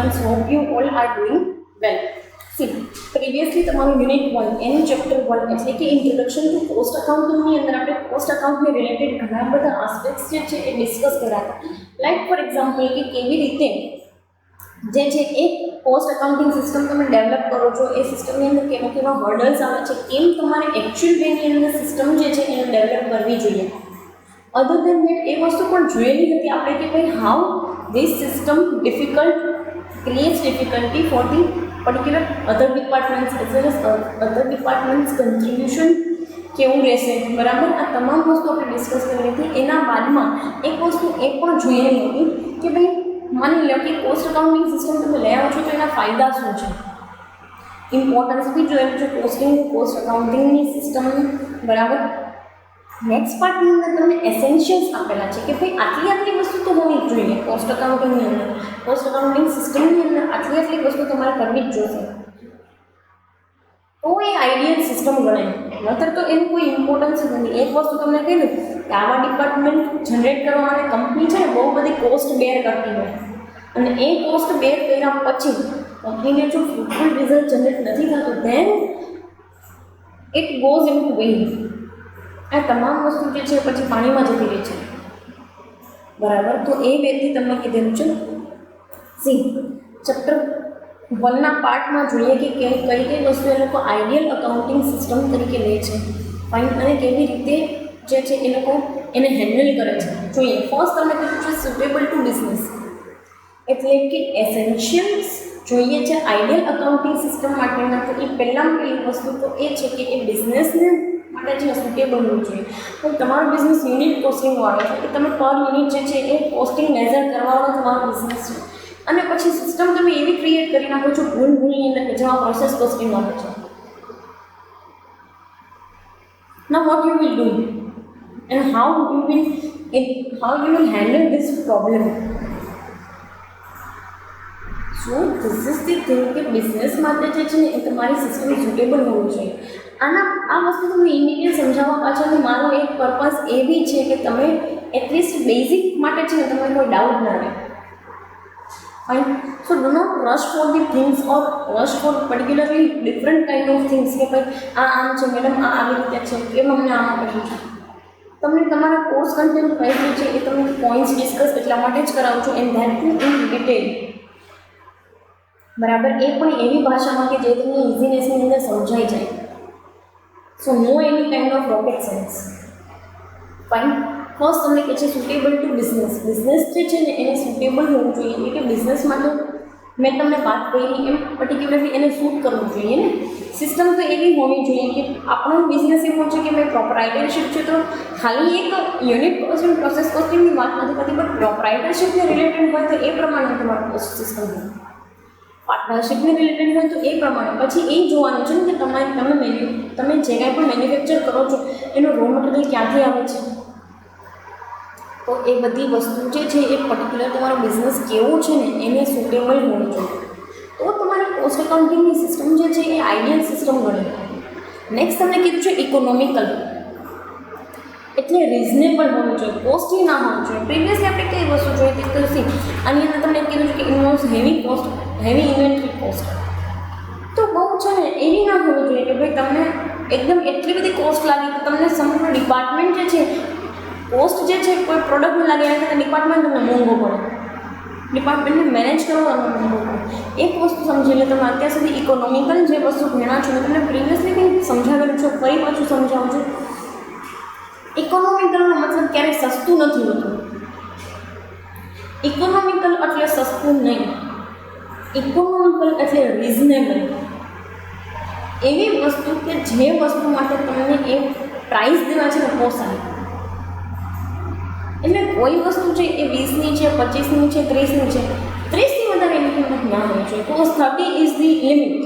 students, hope you all are doing well. See, previously તમારું unit 1 and chapter 1 એટલે કે introduction to cost અકાઉન્ટિંગની અંદર આપણે કોસ્ટ અકાઉન્ટને રિલેટેડ ઘણા બધા આસ્પેક્ટ્સ જે છે એ ડિસ્કસ કર્યા હતા. લાઈક ફોર એક્ઝામ્પલ કે કેવી રીતે જે છે એક કોસ્ટ અકાઉન્ટિંગ સિસ્ટમ તમે ડેવલપ કરો છો, એ સિસ્ટમની અંદર કેવા કેવા હર્ડલ્સ આવે છે, કેમ તમારે એકચ્યુઅલ વેની અંદર સિસ્ટમ જે છે એને ડેવલપ કરવી જોઈએ. અધર દેન દેટ એ વસ્તુ પણ જોયેલી હતી આપણે કે ભાઈ how this system creates difficulty for the particular other departments as well as other departments contribution કેવું રહેશે, બરાબર. આ તમામ વસ્તુ આપણે ડિસ્કસ કરી હતી. એના બાદમાં એક વસ્તુ એ પણ જોયેલી હતી કે ભાઈ માની લો કે કોસ્ટ અકાઉન્ટિંગ સિસ્ટમ તમે લઈ આવો છો તો એના ફાયદા શું છે, ઇમ્પોર્ટન્સ બી જોયેલું છે કોસ્ટિંગ કોસ્ટ અકાઉન્ટિંગની સિસ્ટમની, બરાબર. નેક્સ્ટ પાર્ટની અંદર તમને એસેન્શિયલ્સ આપેલા છે કે ભાઈ આટલી વસ્તુ તો હોવી જ જોઈએ કોસ્ટ અકાઉન્ટિંગની અંદર, કોસ્ટ અકાઉન્ટિંગ સિસ્ટમની અંદર આટલી વસ્તુ તમારે કરવી જ જોશે તો એ આઈડિયલ સિસ્ટમ ગણાય. નહીતર તો એનું કોઈ ઇમ્પોર્ટન્સ જ નથી. એક વસ્તુ તમને કહીએ કે આવા ડિપાર્ટમેન્ટ જનરેટ કરવા માટે કંપની છે ને બહુ બધી કોસ્ટ બેર કરતી હોય, અને એ કોસ્ટ બેર કર્યા પછી કંપનીને જો ફ્રૂટફુલ રિઝલ્ટ જનરેટ નથી થતું then it goes in to vain. આ તમામ વસ્તુ જે છે પછી પાણીમાં જતી રહે છે, બરાબર. તો એ વ્યક્તિ તમને કીધેલું છે. સી ચેપ્ટર 1ના પાર્ટમાં જોઈએ કે કઈ કઈ વસ્તુ એ લોકો આઈડિયલ અકાઉન્ટિંગ સિસ્ટમ તરીકે લે છે, ફાઇન, અને કેવી રીતે જે છે એ લોકો એને હેન્ડલ કરે છે. જોઈએ ફર્સ્ટ તમને કીધું છે સુટેબલ ટુ બિઝનેસ, એટલે કે એસેન્શિયલ્સ જોઈએ છે આઈડિયલ અકાઉન્ટિંગ સિસ્ટમ માટેના. તો એ પહેલાં પહેલી વસ્તુ તો એ છે કે એ બિઝનેસને માટે છે સુટેબલ હોવું જોઈએ. તો તમારો બિઝનેસ યુનિટ કોસ્ટિંગવાળો છે, કે તમે પર યુનિટ જે છે એ કોસ્ટિંગ મેઝર કરવાનો તમારો બિઝનેસ છે, અને પછી સિસ્ટમ તમે એવી ક્રિએટ કરી નાખો છો ભૂલની અંદર કે જેમાં પ્રોસેસ કોસ્ટિંગ આવે છે. Now what you will do and how you will handle this problem? So this is the thing કે બિઝનેસ માટે જે છે ને એ તમારી સિસ્ટમ સુટેબલ હોવું જોઈએ. આ વસ્તુ તમને ઇમિડિયેટ સમજાવવા પાછળનું મારો એક પર્પઝ એવી છે કે તમે એટલીસ્ટ બેઝિક માટે છે ને તમને કોઈ ડાઉટ ના રહે. Fine. So do not rush for the things or rush for particularly different kind of things કે ભાઈ આ આમ છે મેડમ, આ આવી રીતે છે, કેમ અમને આમાં કર્યું છે. તમને તમારા કોર્સ કન્ટેન્ટ કઈ છે એ તમે પોઈન્ટ્સ ડિસ્કસ એટલા માટે જ કરાવું છું, and that two in detail, બરાબર. એ પણ એવી ભાષામાં કે જે તમને ઇઝીનેસની અંદર સમજાઈ જાય. So no any kind of rocket science. Fine. First તમને કહે છે સુટેબલ ટુ બિઝનેસ. બિઝનેસ જે છે ને એને સુટેબલ હોવું જોઈએ, એટલે કે બિઝનેસ માટે મેં તમને વાત કરી એમ પર્ટિક્યુલરલી એને શૂટ કરવું જોઈએ ને. સિસ્ટમ તો એવી હોવી જોઈએ કે આપણો બિઝનેસ એવો છે કે ભાઈ પ્રોપરાઇટરશિપ છે તો ખાલી એક યુનિટ કોસ્ટિંગ પ્રોસેસ કોસ્ટિંગની વાત નથી કરતી, પણ પ્રોપરાઇટરશિપને રિલેટેડ હોય તો એ પ્રમાણે તમારું કોસ્ટ સિસ્ટમ હોય, પાર્ટનરશિપને રિલેટેડ હોય તો એ પ્રમાણે. પછી એ જોવાનું છે ને કે તમે જે કાંઈ પણ મેન્યુફેક્ચર કરો છો એનો રો મટીરિયલ ક્યાંથી આવે છે. તો એ બધી વસ્તુ જે છે એ પર્ટિક્યુલર તમારો બિઝનેસ કેવો છે ને એને સુટેબલ હોવું જોઈએ. તો તમારી કોસ્ટ એકાઉન્ટિંગની સિસ્ટમ જે છે એ આઈડિયલ સિસ્ટમ ગણે. નેક્સ્ટ તમને કીધું છે ઇકોનોમિકલ, એટલે રિઝનેબલ હોવું જોઈએ, કોસ્ટલી ના હોવું જોઈએ. પ્રિવિયસલી આપણે કઈ વસ્તુ જોઈએ તે તો સી આની અંદર તમને કીધું છે કે ઇન્વોલ્વ્સ હેવી ઇન્વેન્ટરી કોસ્ટ. તો બહુ છે ને એવી ના હોવી જોઈએ કે ભાઈ તમને એકદમ એટલી બધી કોસ્ટ લાગી કે તમને સમગ્ર ડિપાર્ટમેન્ટ જે છે કોસ્ટ જે છે કોઈ પ્રોડક્ટને લાગે એના કરતાં ડિપાર્ટમેન્ટ તમને મોંઘો પડે, ડિપાર્ટમેન્ટને મેનેજ કરવાનો મોંઘો પડે. એક વસ્તુ સમજી લે, તમે અત્યાર સુધી ઇકોનોમિકલ જે વસ્તુ ભણ્યા છો મેં તમને પ્રિવિયસલી કંઈ સમજાવેલું છે, ફરી પાછું સમજાવું છું. ઇકોનોમિકલનો મતલબ ક્યારેય સસ્તું નથી હોતું. ઇકોનોમિકલ એટલે સસ્તું નહીં, ઇકોનોમિકલ એટલે રિઝનેબલ. એવી વસ્તુ કે જે વસ્તુ માટે તમને એ પ્રાઇસ દેવા છે ને પોસાય. એટલે કોઈ વસ્તુ છે એ 20ની છે, 25ની છે, 30ની છે, 30થી વધારે એની કિંમત ના હોવી જોઈએ. તો 30 is the limit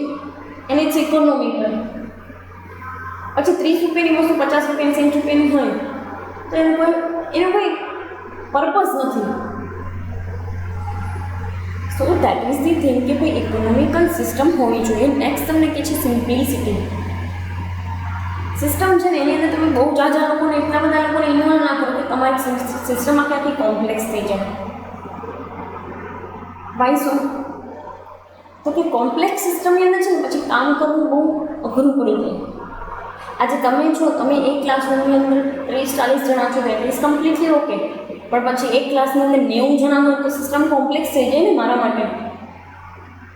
and it's economical. પછી 30 રૂપિયાની વસ્તુ 50 રૂપિયાની 60 રૂપિયાની હોય તો એનો કોઈ પર્પઝ નથી. સો દેટ ઇઝ ધી થિંગ કે ભાઈ ઇકોનોમિકલ સિસ્ટમ હોવી જોઈએ. નેક્સ્ટ તમને કહે છે સિમ્પ્લિસિટી. સિસ્ટમ છે ને એની અંદર તમે બહુ જાજા લોકોને એટલા બધા લોકોને ઇન્વોલ્વ ના કરો કે તમારી સિસ્ટમ આખી કોમ્પ્લેક્સ થઈ જાય. વાય શું તો કે કોમ્પ્લેક્સ સિસ્ટમની અંદર છે ને પછી કામ કરવું બહુ અઘરું પડી જાય. આજે તમે છો, તમે એક ક્લાસરૂમની અંદર 30-40 જણા છો, દેટ ઇઝ કમ્પ્લીટલી ઓકે. પણ પછી એક ક્લાસની અંદર 90 જણા હોય તો સિસ્ટમ કોમ્પ્લેક્સ થઈ જાય ને મારા માટે.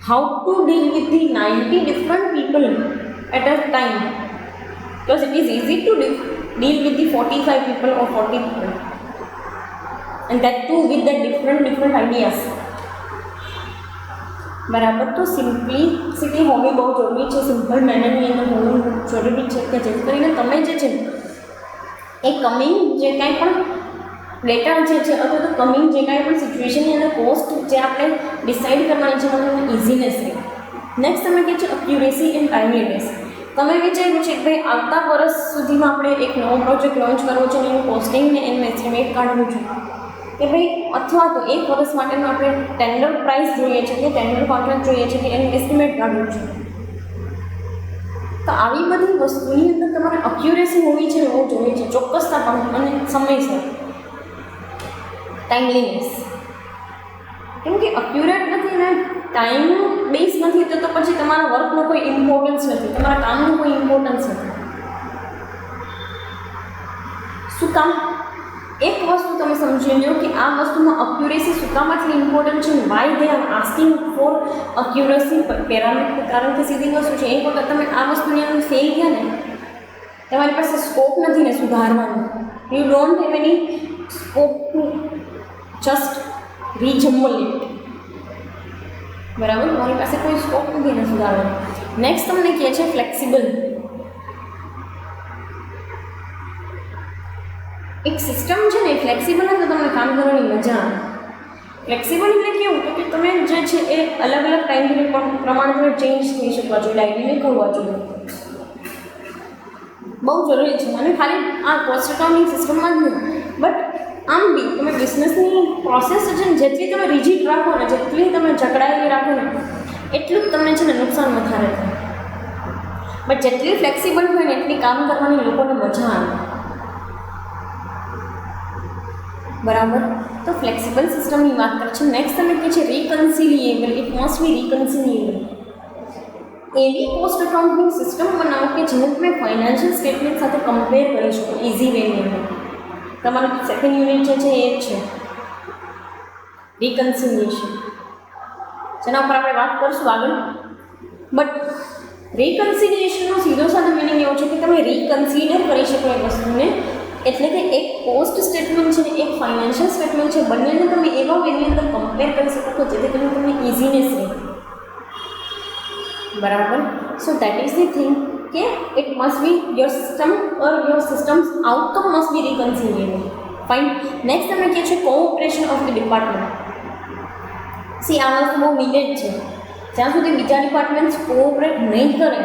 How to deal with the 90 different people at a time, because it is easy to deal with the 45 people or 40 people, and that too with the different ideas. બરાબર. તો સિમ્પ્લિસિટી હોવી બહુ જરૂરી છે, સિમ્પલ મેનરની અંદર હોવું જરૂરી છે કે જેથી કરીને તમે જે છે એ કમિંગ જે કાંઈ પણ ડેટા જે છે અથવા તો કમિંગ જે કાંઈ પણ સિચ્યુએશનની અંદર કોસ્ટ જે આપણે ડિસાઇડ કરવાની છે એમાં ઇઝીનેસ રહે. નેક્સ્ટ તમે કહે છે અક્યુરેસી એન્ડ ટાઈમલીનેસ. તમે વિચાર્યું છે કે ભાઈ આવતા વર્ષ સુધીમાં આપણે એક નવો પ્રોજેક્ટ લોન્ચ કરવો છે અને એનું કોસ્ટિંગ ને એનું એસ્ટિમેટ કાઢવું છે કે ભાઈ, અથવા તો એક વર્ષ માટેનું આપણે ટેન્ડર પ્રાઇસ જોઈએ છે કે ટેન્ડર કોન્ટ્રાક્ટ જોઈએ છે કે એનું એસ્ટિમેટ કાઢવું છે. તો આવી બધી વસ્તુની અંદર તમારે અક્યુરેસી હોવી છે બહુ જરૂરી છે, ચોક્કસતા પણ અને સમયસર. ટાઈમલીનેસ, કેમ કે અક્યુરેટ નથી ને ટાઈમ બેઝ નથી તો પછી તમારા વર્કનો કોઈ ઇમ્પોર્ટન્સ નથી, તમારા કામનું કોઈ ઇમ્પોર્ટન્સ નથી. શું કામ? એક વસ્તુ તમે સમજી લો કે આ વસ્તુમાં અક્યુરેસી શું કામ આટલી ઇમ્પોર્ટન્ટ છે, why they are asking for accuracy parameter. કારણ કે સીધી વસ્તુ છે, એક વખત તમે આ વસ્તુની અંદર ફેલ ગયા ને, તમારી પાસે સ્કોપ નથી ને સુધારવાનો. You don't have any scope to just resemble it. બરાબર, તમારી પાસે કોઈ સ્કોપ નથી એને સુધારવાનો. નેક્સ્ટ તમને કહે છે ફ્લેક્સિબલ. એક સિસ્ટમ છે ને એ ફ્લેક્સિબલ હોય તો તમને કામ કરવાની મજા આવે. ફ્લેક્સિબલ એટલે કેવું કે તમે જે છે એ અલગ અલગ ટાઈમ પીરિયડ પ્રમાણે તમે ચેન્જ થઈ શકવા જોઈએ, ડાયનેમિક હોવા જોઈએ. બહુ જરૂરી છે. અને ખાલી આ કોસ્ટ એકાઉન્ટિંગ સિસ્ટમમાં જ નહીં, બટ આમ બી તમે બિઝનેસની પ્રોસેસ છે ને જેટલી તમે રિજિડ રાખો ને, જેટલી તમે જકડાયેલી રાખો ને, એટલું જ તમને છે ને નુકસાન વધારે થાય. બટ જેટલી ફ્લેક્સિબલ હોય ને એટલી કામ કરવાની લોકોને મજા આવે. બરાબર. તો ફ્લેક્સિબલ સિસ્ટમની વાત કરે છે. નેક્સ્ટ તમે કહે છે રિકન્સિલિએબલ. It must be રિકન્સિલિએબલ. એવી કોસ્ટ એકાઉન્ટિંગ સિસ્ટમ બનાવો કે જેને તમે ફાઇનાન્શિયલ સ્ટેટમેન્ટ સાથે કમ્પેર કરી શકો ઇઝી વેની અંદર. તમારું સેકન્ડ યુનિટ જે છે એ જ છે રિકન્સિલિએશન, જેના ઉપર આપણે વાત કરીશું આગળ. બટ રિકન્સિલિએશનનો સીધો સાધો મિનિંગ એવો છે કે તમે રિકન્સિડર કરી શકો એ વસ્તુને. એટલે કે એક કોસ્ટ સ્ટેટમેન્ટ છે ને એક ફાઇનાન્શિયલ સ્ટેટમેન્ટ છે, બંનેને તમે એવા વેની અંદર કમ્પેર કરી શકો કે જેથી કરીને તમને ઇઝીનેસ રહે. બરાબર. So that is the thing કે it must be your system or your systems outcome must be reconcilable. Fine. Next તમે કહે છે cooperation of the department. See આ વસ્તુ બહુ નીડેડ છે. જ્યાં સુધી બીજા ડિપાર્ટમેન્ટ્સ કોઓપરેટ નહીં કરે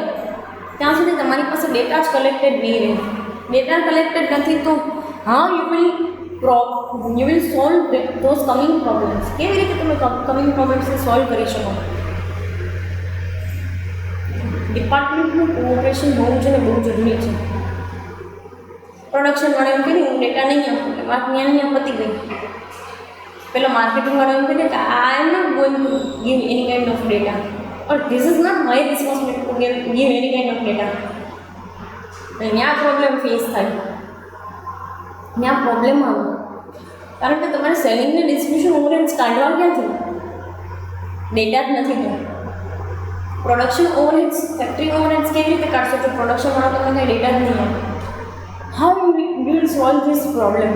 ત્યાં સુધી તમારી પાસે ડેટા જ કલેક્ટેડ નહીં રહે. ડેટા કલેક્ટેડ નથી તો how you will solve those coming problems. કેવી રીતે તમે કમિંગ પ્રોબ્લેમ્સને સોલ્વ કરી શકો? ડિપાર્ટમેન્ટનું કોઓપરેશન હોવું છે ને બહુ જરૂરી છે. પ્રોડક્શનવાળા એમ કહે હું ડેટા નહીં આપું, વાત ત્યાં પતી ગઈ. પેલો માર્કેટિંગવાળા એમ કહે કે I am not going to give any kind of data, or this is not my responsibility to give any kind of data. ત્યાં પ્રોબ્લેમ ફેસ થાય, ત્યાં પ્રોબ્લેમ આવે. કારણ કે તમારે સેલિંગને ડિસ્ટ્રીબ્યુશન ઓવરહેડ્સ કાઢવા ક્યાંથી? ડેટા જ નથી તો. પ્રોડક્શન ઓવરહેડ્સ, ફેક્ટરી ઓવરહેડ્સ કેવી રીતે કાઢશો જો પ્રોડક્શનવાળા તમને કંઈ ડેટા જ નહીં આવે? How you will solve this problem?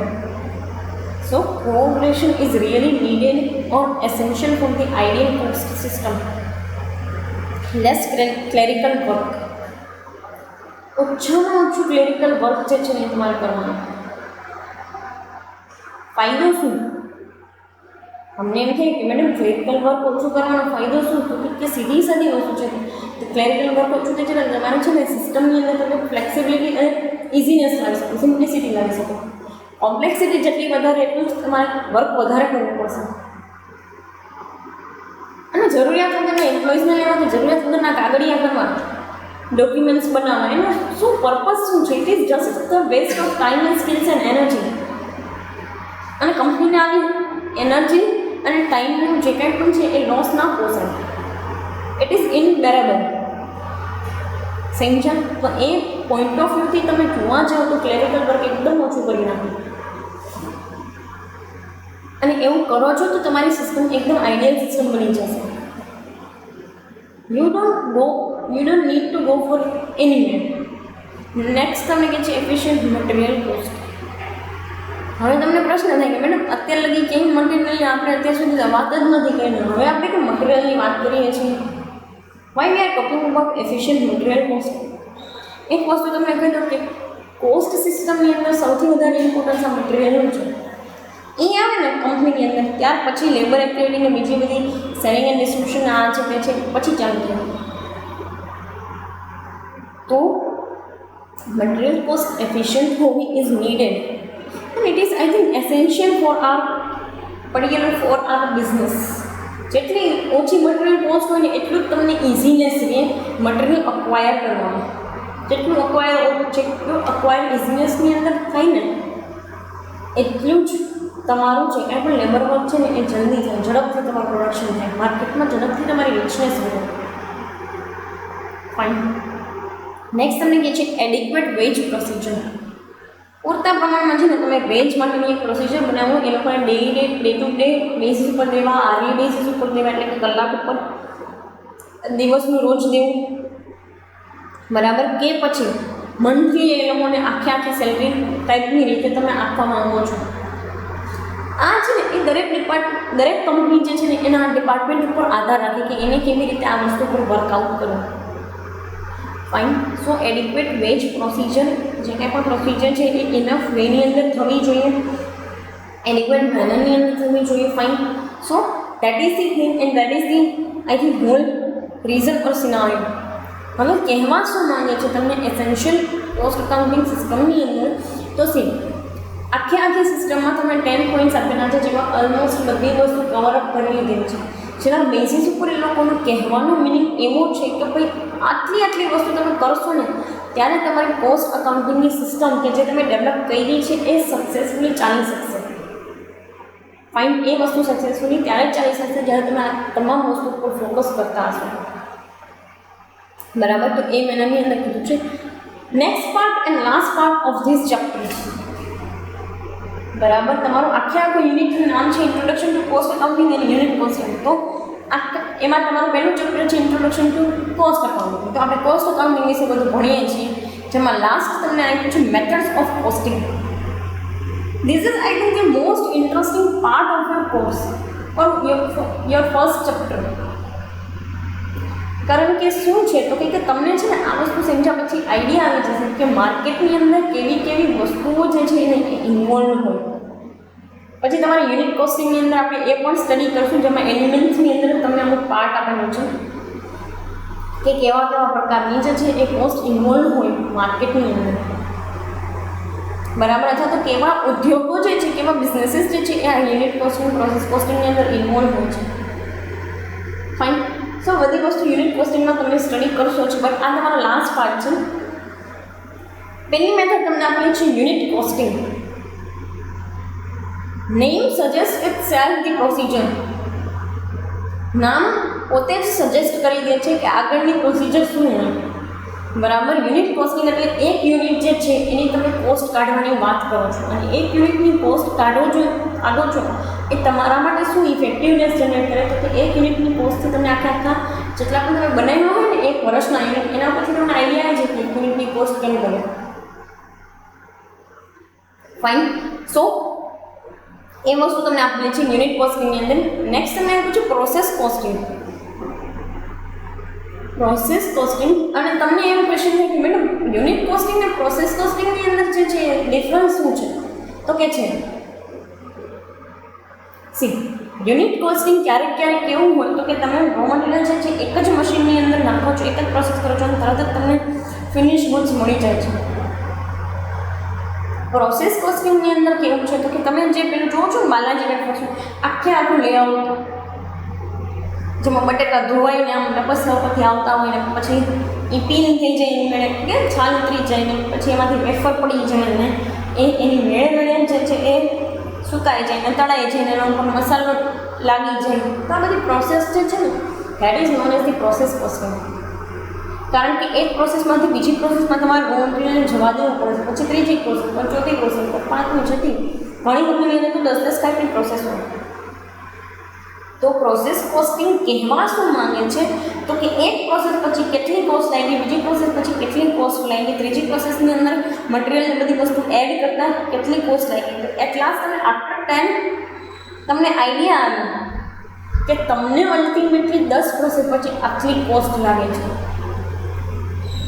So cooperation is really needed or essential for the ideal cost system. Less clerical work. ઓછામાં ઓછું ક્લેરિકલ વર્ક જે છે એ તમારે કરવાનું. ફાયદો શું? અમને એમ થાય કે મેડમ ક્લેરિકલ વર્ક ઓછું કરવાનો ફાયદો શું? તો કે સીધી સાદી વસ્તુ છે. તો ક્લેરિકલ વર્ક ઓછું થઈ જાય તમારે છે ને સિસ્ટમની અંદર તમે ફ્લેક્સિબિલિટી અને ઇઝીનેસ લાવી શકો, સિમ્પ્લિસિટી લાવી શકો. કોમ્પ્લેક્સિટી જેટલી વધારે એટલું જ તમારે વર્ક વધારે કરવું પડશે. અને જરૂરિયાત વગરના એમ્પ્લોઈઝને લેવા કે જરૂરિયાત વગરના કાગળિયા કરવા, ડોક્યુમેન્ટ્સ બનાવવા, એનો શું પર્પઝ શું છે? It is just the waste of time and skills and energy. અને કંપનીને આવી એનર્જી અને ટાઈમનું જે કાંઈ પણ છે એ લોસ ના પોસાય. It is unbearable. સમજ્યા? તો એ પોઈન્ટ ઓફ વ્યૂથી તમે જોવા જાઓ તો ક્લેરિકલ વર્ક એકદમ ઓછું કરી નાખો, અને એવું કરો છો તો તમારી સિસ્ટમ એકદમ આઈડિયલ સિસ્ટમ બની જશે. You don't need to go for anywhere. Next તમને કહે છે એફિશિયન્ટ મટીરિયલ કોસ્ટ. હવે તમને પ્રશ્ન થાય કે મેડમ અત્યાર લગી કેવી મટીરિયલની આપણે અત્યાર સુધી વાત જ નથી કરી, હવે આપણે કે મટીરિયલની વાત કરીએ છીએ. Why we are talking about efficient material cost. એક વસ્તુ તમને કહી દઉં કે કોસ્ટ સિસ્ટમની અંદર સૌથી વધારે ઇમ્પોર્ટન્સ આ મટીરિયલનું છે. એ આવે ને કંપનીની અંદર, ત્યાર પછી લેબર એક્ટિવિટી ને બીજી બધી સેલિંગ એન્ડ ડિસ્ટ્રીબ્યુશન આ છે તે છે પછી ચાલુ થાય. તો મટીરિયલ કોસ્ટ એફિશિયન્ટ હોવી is needed, and it is I think essential for particular for our business. જેટલી ઓછી મટીરિયલ કોસ્ટ હોય ને એટલું જ તમને ઇઝીનેસ રહે મટીરિયલ અક્વાયર કરવાનું. જેટલું અક્વાયર ઇઝીનેસની અંદર થાય ને એટલું જ તમારું જે કાંઈ પણ લેબર વર્ક છે ને એ જલ્દી થાય, ઝડપથી તમારું પ્રોડક્શન થાય, માર્કેટમાં ઝડપથી તમારી રિચનેસ વધે. ફાઇન. નેક્સ્ટ તમને કહે છે એડિક્વેટ વેજ પ્રોસિજર. પૂરતા પ્રમાણમાં છે ને તમે વેજ માટેની એક પ્રોસિજર બનાવો. એ લોકોને ડે ટુ ડે બેઝિસ ઉપર દેવા, આર્લી બેઝિસ ઉપર દેવા, એટલે કે કલાક ઉપર, દિવસનું રોજ દેવું, બરાબર, કે પછી મંથલી એ લોકોને આખી સેલરી ટાઈપની રીતે તમે આપવા માંગો છો. આ છે ને એ દરેક કંપની જે છે ને એના ડિપાર્ટમેન્ટ ઉપર આધાર રાખે કે એને કેવી રીતે આ વસ્તુ પર વર્કઆઉટ કરવું. ફાઇન. સો એડિક્વેટ વેજ પ્રોસિજર, જે કાંઈ પણ પ્રોસિજર છે એ ઇનફ વેની અંદર થવી જોઈએ, એડિક્વેટ મેનરની અંદર થવી જોઈએ. Fine. So that is the thing and that is the I think whole reason or scenario. હવે કહેવા શું માંગે છે તમને એસેન્શિયલ કોસ્ટ અકાઉન્ટિંગ સિસ્ટમની અંદર, તો આખી સિસ્ટમમાં તમે 10 પોઈન્ટ્સ આપેલા છે, જેમાં ઓલમોસ્ટ બધી વસ્તુ કવર અપ કરી લીધેલી છે. જેના બેસિસ ઉપર એ લોકોનો કહેવાનો મિનિંગ એવો છે કે ભાઈ આટલી વસ્તુ તમે કરશો ને ત્યારે તમારી કોસ્ટ અકાઉન્ટિંગની સિસ્ટમ કે જે તમે ડેવલપ કરી છે એ સક્સેસફુલી ચાલી શકશે. ફાઇન. એ વસ્તુ સક્સેસફુલી ત્યારે જ ચાલી શકશે જ્યારે તમે આ તમામ વસ્તુ ઉપર ફોકસ કરતા હશો, બરાબર. તો એ મેં એની અંદર કીધું છે. Next part and last part of this chapter, બરાબર, તમારું આખું યુનિટનું નામ છે introduction to cost accounting and unit costing. તો એમાં તમારું પહેલું ચેપ્ટર છે ઇન્ટ્રોડક્શન ટુ કોસ્ટ અકાઉન્ટિંગ. તો આપણે કોસ્ટ અકાઉન્ટિંગ વિશે બધું ભણીએ છીએ, જેમાં લાસ્ટ તમને આપ્યું છે methods of costing. This is I think the most interesting part of your course or your first chapter. કારણ કે શું છે તો કે તમને છે ને આ વસ્તુ સમજ્યા પછી આઈડિયા આવી જશે કે માર્કેટની અંદર કેવી વસ્તુઓ જે છે એને ઇન્વોલ્વ હોય. પછી તમારે યુનિટ કોસ્ટિંગની અંદર આપણે એ પણ સ્ટડી કરશું, જેમાં એલિમેન્ટ્સની અંદર તમને અમુક પાર્ટ આપેલો છે કે કેવા પ્રકારની જે છે એ કોસ્ટ ઇન્વોલ્વ હોય માર્કેટની અંદર, બરાબર. અથવા તો કેવા ઉદ્યોગો જે છે, કેવા બિઝનેસીસ જે છે એ આ યુનિટ કોસ્ટિંગ, પ્રોસેસ કોસ્ટિંગની અંદર ઇન્વોલ્વ હોય છે. ફાઇન. સો બધી વસ્તુ યુનિટ કોસ્ટિંગમાં તમે સ્ટડી કરશો છો, બટ આ તમારો લાસ્ટ પાર્ટ છે. પહેલી મેથડ તમને આપેલી છે unit costing. Name suggest it self the procedure. નામ પોતે જ સજેસ્ટ કરી દે છે કે આગળની પ્રોસિજર શું હોય, બરાબર. યુનિટ કોસ્ટિંગ એટલે એક યુનિટ જે છે એની તમે કોસ્ટ કાઢવાની વાત કરો છો, અને એક યુનિટની કોસ્ટ કાઢો છો એ તમારા માટે શું ઇફેક્ટિવનેસ જનરેટ કરે. તો કે એક યુનિટની કોસ્ટથી તમે આખા જેટલા પણ તમે બનાવ્યા હોય ને એક વર્ષના યુનિટ, એના પરથી તમને આઈડિયા આવે છે કે એક યુનિટની કોસ્ટ કેમ બને. ફાઇન. સો એ વસ્તુ તમને આપેલી છે યુનિટ કોસ્ટિંગની અંદર. નેક્સ્ટ તમને આપ્યું છે પ્રોસેસ કોસ્ટિંગ. પ્રોસેસ કોસ્ટિંગ, અને તમને એવો ક્વેશ્ચન છે કે મેડમ યુનિટ કોસ્ટિંગ અને પ્રોસેસ કોસ્ટિંગની અંદર જે છે ડિફરન્સ શું છે? તો કે છે યુનિટ કોસ્ટિંગ ક્યારેક કેવું હોય તો કે તમે રો મટીરિયલ જે છે એક જ મશીનની અંદર નાખો છો, એક જ પ્રોસેસ કરો છો અને તરત જ તમને ફિનિશ ગુડ્સ મળી જાય છે. પ્રોસેસ કોસ્ટિંગની અંદર કેવું છે તો કે તમે જે પેલું જોવો છો બાલાજી વેફર્સ આખું લેઆઉટ, જેમાં બટેટા ધોવાઈને આમ લપસવા ઉપરથી આવતા હોય ને પછી એ પીલ થઈ જાય કે છાલ ઉતરી જાય ને પછી એમાંથી વેફર પડી જાય ને એની મેળે જે છે એ સુકાઈ જાય ને તળાઈ જાય ને એનો ઉપર મસાલો લાગી જાય. તો આ બધી પ્રોસેસ જે છે ને that is known as the process costing. કારણ કે એક પ્રોસેસમાંથી બીજી પ્રોસેસમાં તમારે રો મટીરિયલને જવા દેવું પડે છે, પછી ત્રીજી પ્રોસેસ, પછી ચોથી પ્રોસેસ, પાંચમી, છઠ્ઠી, ઘણી કંપનીની અંદર તો 10 ટાઈપની પ્રોસેસ હોય. તો પ્રોસેસ કોસ્ટિંગ કહેવા શું માંગે છે તો કે એક પ્રોસેસ પછી કેટલી કોસ્ટ લાગી, બીજી પ્રોસેસ પછી કેટલી કોસ્ટ લાગી, ત્રીજી પ્રોસેસની અંદર મટીરિયલને બધી વસ્તુ એડ કરતાં કેટલી કોસ્ટ લાગી. તો એટ લાસ્ટ તમે આફ્ટર 10 તમને આઈડિયા આવ્યો કે તમને અલ્ટિમેટલી 10 પ્રોસેસ પછી આટલી કોસ્ટ લાગે છે.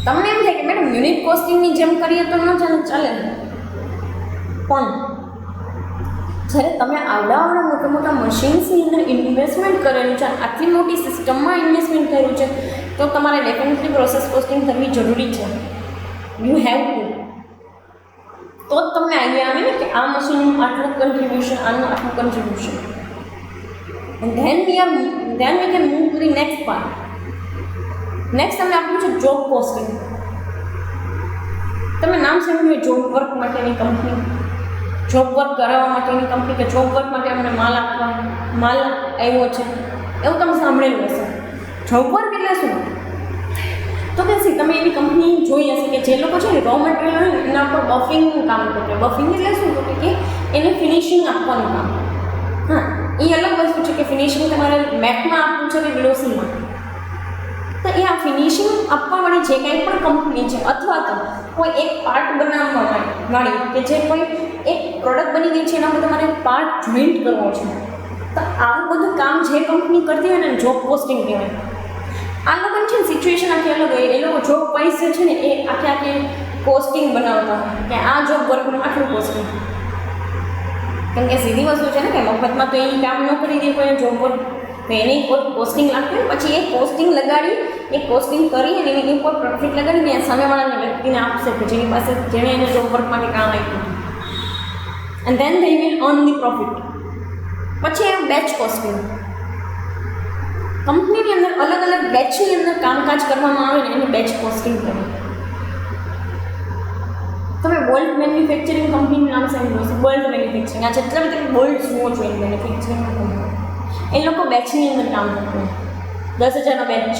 તમને એમ થાય કે મેડમ યુનિટ કોસ્ટિંગની જેમ કરીએ તો ન ચાલે, પણ જ્યારે તમે આવડા મોટા મશીન્સની અંદર ઇન્વેસ્ટમેન્ટ કરેલું છે, આટલી મોટી સિસ્ટમમાં ઇન્વેસ્ટમેન્ટ કર્યું છે, તો તમારે ડેફિનેટલી પ્રોસેસ કોસ્ટિંગ કરવી જરૂરી છે. You have to. તો જ તમને આઈડિયા આવે ને કે આ મશીનનું આટલું કન્ટ્રીબ્યુશન, આનું આટલું contribution. And then we can move to the next part. Next તમને આપ્યું છે જોબ કોસ્ટિંગ. તમે નામ સાંભળ્યું જોબ વર્ક માટેની કંપની, જોબ વર્ક કરાવવા માટેની કંપની, કે જોબ વર્ક માટે અમને માલ આવ્યો છે, એવું તમે સાંભળેલું હશે. જોબ વર્ક એટલે શું? તો કે તમે એવી કંપની જોઈ હશે કે જે લોકો છે ને રો મટીરિયલ હોય ને એના પર બફિંગનું કામ કરે. બફિંગ એટલે શું? તો કે એને ફિનિશિંગ આપવાનું કામ. હા, એ અલગ વસ્તુ છે કે ફિનિશિંગ તમારે મેટમાં આપવું છે કે ગ્લોસીમાં. તો એ આ ફિનિશિંગ આપવાવાળી જે કંઈ પણ કંપની છે, અથવા તો કોઈ એક પાર્ટ બનાવવા વાળી કે જે કોઈ એક પ્રોડક્ટ બની ગઈ છે એના પર તમારે પાર્ટ જોઈન્ટ કરવો છે, તો આવું બધું કામ જે કંપની કરતી હોય ને જોબ કોસ્ટિંગ કહેવાય. આ લોકોની છે ને સિચ્યુએશન આખી અલગ હોય. એ લોકો જોબ વાઇઝ જે છે ને એ આખી કોસ્ટિંગ બનાવતા હોય કે આ જોબ વર્કનું આટલું કોસ્ટિંગ. કેમ કે સીધી વસ્તુ છે ને કે મફતમાં તો એ કામ ન કરી દે કોઈ જોબ વર્ક, તો એને કોસ્ટિંગ લાગતું હોય, પછી એ કોસ્ટિંગ લગાડી, એ કોસ્ટિંગ કરી અને એની ઉપર પ્રોફિટ લગાડીને સામેવાળાની વ્યક્તિને આપશે કે જેની પાસે જેણે એને જોબ વર્ક માટે કામ આપ્યું. And then they will earn the profit. પછી એ બેચ કોસ્ટિંગ. કંપનીની અંદર અલગ અલગ બેચની અંદર કામકાજ કરવામાં આવે ને એને બેચ કોસ્ટિંગ કહેવાય. તમે બોલ્ટ મેન્યુફેક્ચરિંગ કંપનીનું નામ સાંભળ્યું હશે. બોલ્ટ મેન્યુફેક્ચરિંગ, આ જેટલા બધા બોલ્ટ જુઓ છો એ મેન્યુફેક્ચરિંગ કંપની, એ લોકો બેચની અંદર કામ કરતા હોય. 10,000નો બેચ,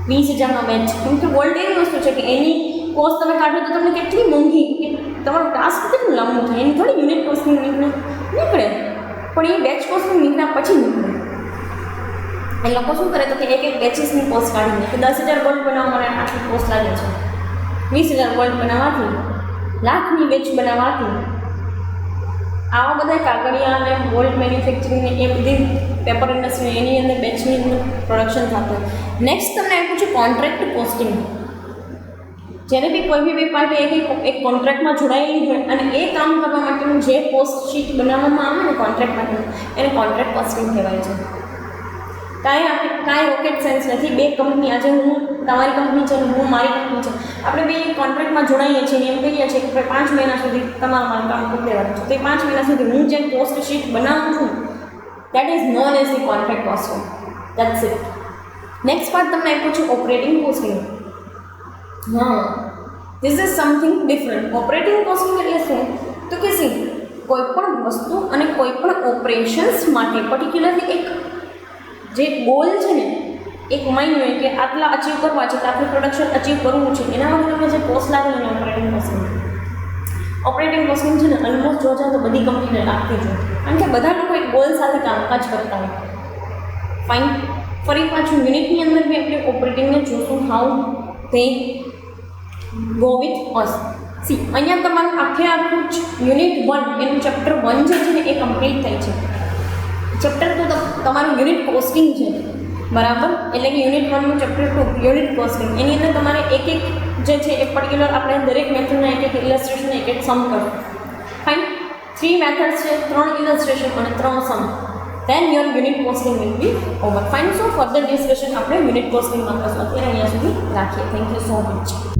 20,000નો બેચ. કેમ કે બોલ્ટ એવી વસ્તુ છે કે એની કોસ્ટ તમે કાઢો તો તમને કેટલી મોંઘી, કે તમારું ટાસ્ક કેટલું લાંબુ થાય. એની થોડી યુનિટ કોસ્ટિંગ નીકળે, પણ એ બેચ કોસ્ટિંગ નીકળ્યા પછી નીકળે. એ લોકો શું કરે તો કે એક બેચીસની કોસ્ટ કાઢીને કે 10,000 બોલ્ટ બનાવવા માટે આટલી કોસ્ટ લાગે છે, 20,000 બોલ્ટ બનાવવાથી, લાખની બેચ બનાવવાથી, આવા બધા કાગળિયા અને બોલ્ટ મેન્યુફેક્ચરિંગને એ બધી પેપર ઇન્ડસ્ટ્રી એની અંદર બેચની અંદર પ્રોડક્શન થતું હોય. નેક્સ્ટ તમને આપ્યું છે કોન્ટ્રાક્ટ કોસ્ટિંગ. જ્યારે બી કોઈ બી પાર્ટી એક કોન્ટ્રાક્ટમાં જોડાયેલી હોય અને એ કામ કરવા માટેનું જે કોસ્ટ શીટ બનાવવામાં આવે ને કોન્ટ્રાક્ટ માટેનું, એને કોન્ટ્રાક્ટ કોસ્ટિંગ કહેવાય છે. કાંઈ રોકેટ સાયન્સ નથી. બે કંપની, આજે હું તમારી કંપની છે અને હું મારી કંપની છે, આપણે બે કોન્ટ્રાક્ટમાં જોડાઈએ છીએ, એમ કહીએ છીએ કે 5 મહિના સુધી તમારા મારું કામ કરી દેવાનું છે. તો એ 5 મહિના સુધી હું જે કોસ્ટ શીટ બનાવું છું that is known as the contract costing. That's it. Next part તમને આપ્યું છે ઓપરેટિંગ કોસ્ટિંગ. હા, this is something different. Operating costing એટલે શું? તો કે કોઈ પણ વસ્તુ અને કોઈ પણ ઓપરેશન્સ માટે પર્ટિક્યુલરલી એક જે ગોલ છે ને, એક માઇન્ડ હોય કે આટલા અચીવ કરવા છે, કે આટલું પ્રોડક્શન અચીવ કરવું છે, એના માટે તમે જે કોસ્ટ લાગે એને ઓપરેટિંગ કોસ્ટિંગ. ઓપરેટિંગ કોસ્ટિંગ છે ને ઓલમોસ્ટ જોવા જાય તો બધી કંપનીને લાગતી જ હોય, કારણ કે બધા લોકો એક ગોલ સાથે કામકાજ કરતા હોય. ફાઇન. ફરી પાછું યુનિટની અંદર બી આપણે ઓપરેટિંગને જોશું, how they go with us. અહીંયા તમારું આખું જ યુનિટ 1 એનું ચેપ્ટર 1 જે છે ને એ કમ્પ્લીટ થાય છે. ચેપ્ટર 2 તમારું યુનિટ કોસ્ટિંગ છે, બરાબર? એટલે કે યુનિટ 1નું ચેપ્ટર 2 યુનિટ કોસ્ટિંગ. એની અંદર તમારે એક જે છે એ પર્ટિક્યુલર આપણે દરેક મેથડના એક ઇલસ્ટ્રેશન, એક સમ કરો. ફાઇન. 3 મેથડ્સ છે, 3 ઇલસ્ટ્રેશન અને 3 સમ. then your unit costing will be over. Fine. So further discussion આપણે યુનિટ કોસ્ટિંગમાં કરશું. અત્યારે અહીંયા સુધી રાખીએ. Thank you so much.